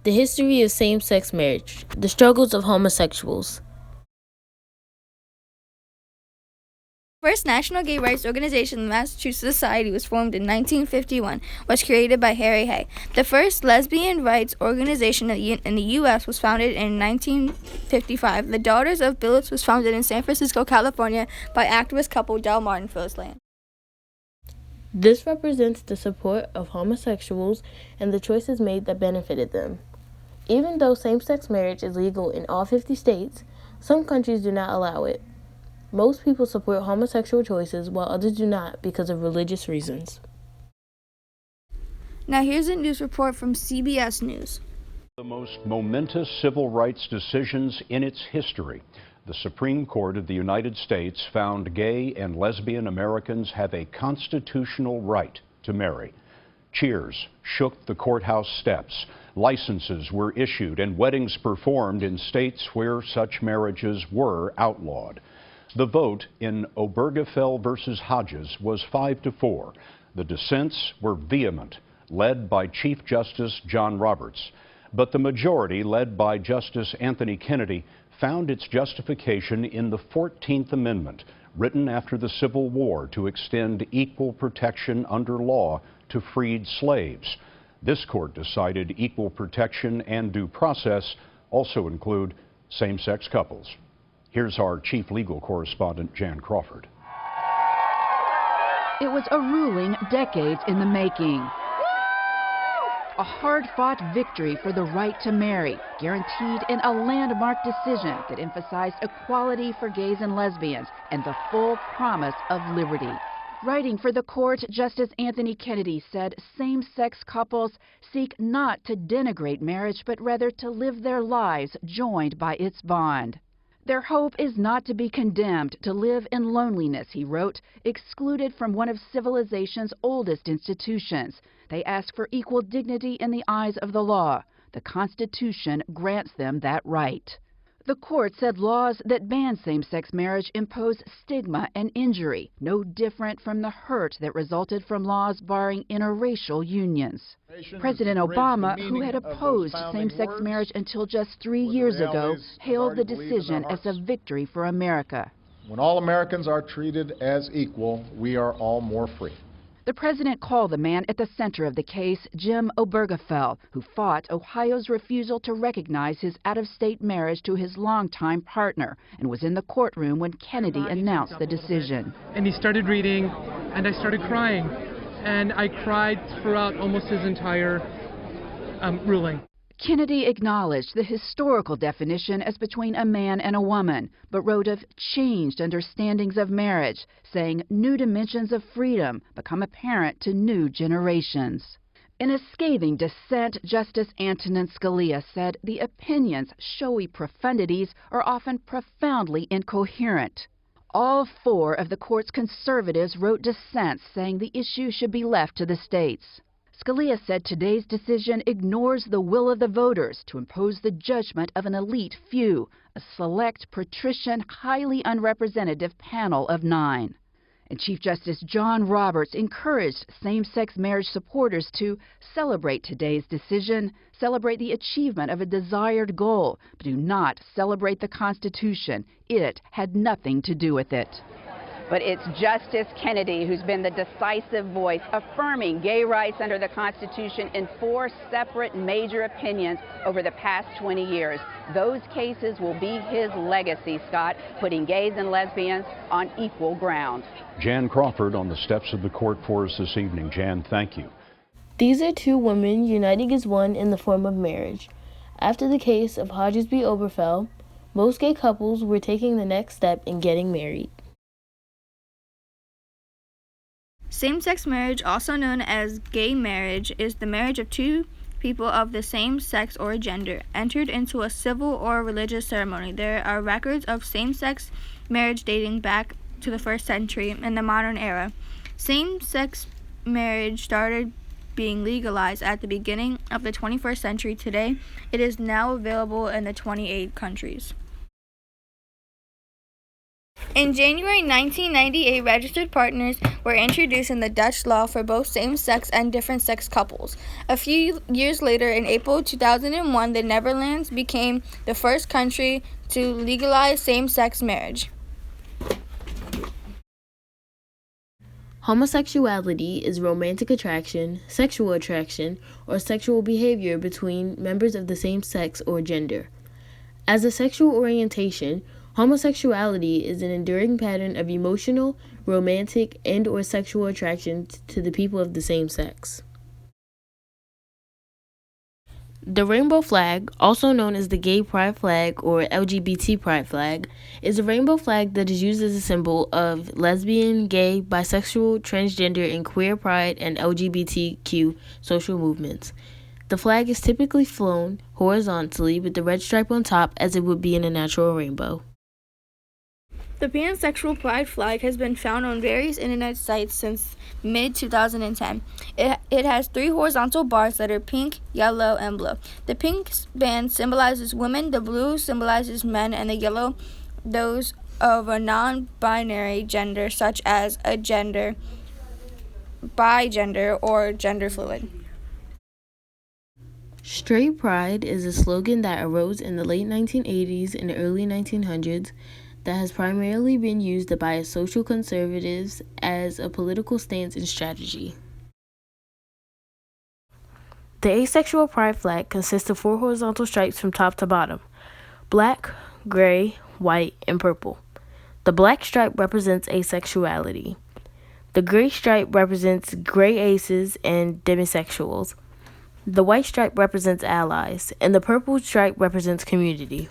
The history of same-sex marriage. The struggles of homosexuals. First national gay rights organization, the Massachusetts Society, was formed in 1951, was created by Harry Hay. The first lesbian rights organization in the U.S. was founded in 1955. The Daughters of Billets was founded in San Francisco, California, by activist couple Del Mar and Phyllis Land. This represents the support of homosexuals and the choices made that benefited them. Even though same-sex marriage is legal in all 50 states, some countries do not allow it. Most people support homosexual choices, while others do not because of religious reasons. Now here's a news report from CBS News. The most momentous civil rights decisions in its history. The Supreme Court of the United States found gay and lesbian Americans have a constitutional right to marry. Cheers shook the courthouse steps. Licenses were issued and weddings performed in states where such marriages were outlawed. The vote in Obergefell versus Hodges was 5-4. The dissents were vehement, led by Chief Justice John Roberts. But the majority, led by Justice Anthony Kennedy, found its justification in the 14th Amendment, written after the Civil War to extend equal protection under law to freed slaves. This court decided equal protection and due process also include same-sex couples. Here's our chief legal correspondent, Jan Crawford. It was a ruling decades in the making. A hard-fought victory for the right to marry, guaranteed in a landmark decision that emphasized equality for gays and lesbians and the full promise of liberty. Writing for the court, Justice Anthony Kennedy said same-sex couples seek not to denigrate marriage, but rather to live their lives joined by its bond. Their hope is not to be condemned to live in loneliness, he wrote, excluded from one of civilization's oldest institutions. They ask for equal dignity in the eyes of the law. The Constitution grants them that right. The court said laws that ban same-sex marriage impose stigma and injury, no different from the hurt that resulted from laws barring interracial unions. President Obama, who had opposed same-sex marriage until just 3 years ago, hailed the decision as a victory for America. When all Americans are treated as equal, we are all more free. The president called the man at the center of the case, Jim Obergefell, who fought Ohio's refusal to recognize his out-of-state marriage to his longtime partner and was in the courtroom when Kennedy announced the decision. And he started reading, and I started crying. And I cried throughout almost his entire ruling. Kennedy acknowledged the historical definition as between a man and a woman, but wrote of changed understandings of marriage, saying new dimensions of freedom become apparent to new generations. In a scathing dissent, Justice Antonin Scalia said the opinion's showy profundities are often profoundly incoherent. All 4 of the court's conservatives wrote dissents saying the issue should be left to the states. Scalia said today's decision ignores the will of the voters to impose the judgment of an elite few, a select, patrician, highly unrepresentative panel of 9. And Chief Justice John Roberts encouraged same-sex marriage supporters to celebrate today's decision, celebrate the achievement of a desired goal, but do not celebrate the Constitution. It had nothing to do with it. But it's Justice Kennedy who's been the decisive voice affirming gay rights under the Constitution in 4 separate major opinions over the past 20 years. Those cases will be his legacy, Scott, putting gays and lesbians on equal ground. Jan Crawford on the steps of the court for us this evening. Jan, thank you. These are 2 women uniting as one in the form of marriage. After the case of Hodges v. Obergefell, most gay couples were taking the next step in getting married. Same-sex marriage, also known as gay marriage, is the marriage of 2 people of the same sex or gender, entered into a civil or religious ceremony. There are records of same-sex marriage dating back to the 1st century in the modern era. Same-sex marriage started being legalized at the beginning of the 21st century. Today, it is now available in the 28 countries. In January 1998, registered partners were introduced in the Dutch law for both same-sex and different-sex couples. A few years later, in April 2001, the Netherlands became the first country to legalize same-sex marriage. Homosexuality is romantic attraction, sexual attraction, or sexual behavior between members of the same sex or gender. As a sexual orientation, homosexuality is an enduring pattern of emotional, romantic, and/or sexual attraction to the people of the same sex. The rainbow flag, also known as the gay pride flag or LGBT pride flag, is a rainbow flag that is used as a symbol of lesbian, gay, bisexual, transgender, and queer pride and LGBTQ social movements. The flag is typically flown horizontally with the red stripe on top as it would be in a natural rainbow. The pansexual pride flag has been found on various internet sites since mid-2010. It has 3 horizontal bars that are pink, yellow, and blue. The pink band symbolizes women, the blue symbolizes men, and the yellow those of a non-binary gender such as a gender, bigender, or gender fluid. Straight pride is a slogan that arose in the late 1980s and early 1900s that has primarily been used by social conservatives as a political stance and strategy. The asexual pride flag consists of 4 horizontal stripes from top to bottom: black, gray, white, and purple. The black stripe represents asexuality. The gray stripe represents gray aces and demisexuals. The white stripe represents allies, and the purple stripe represents community.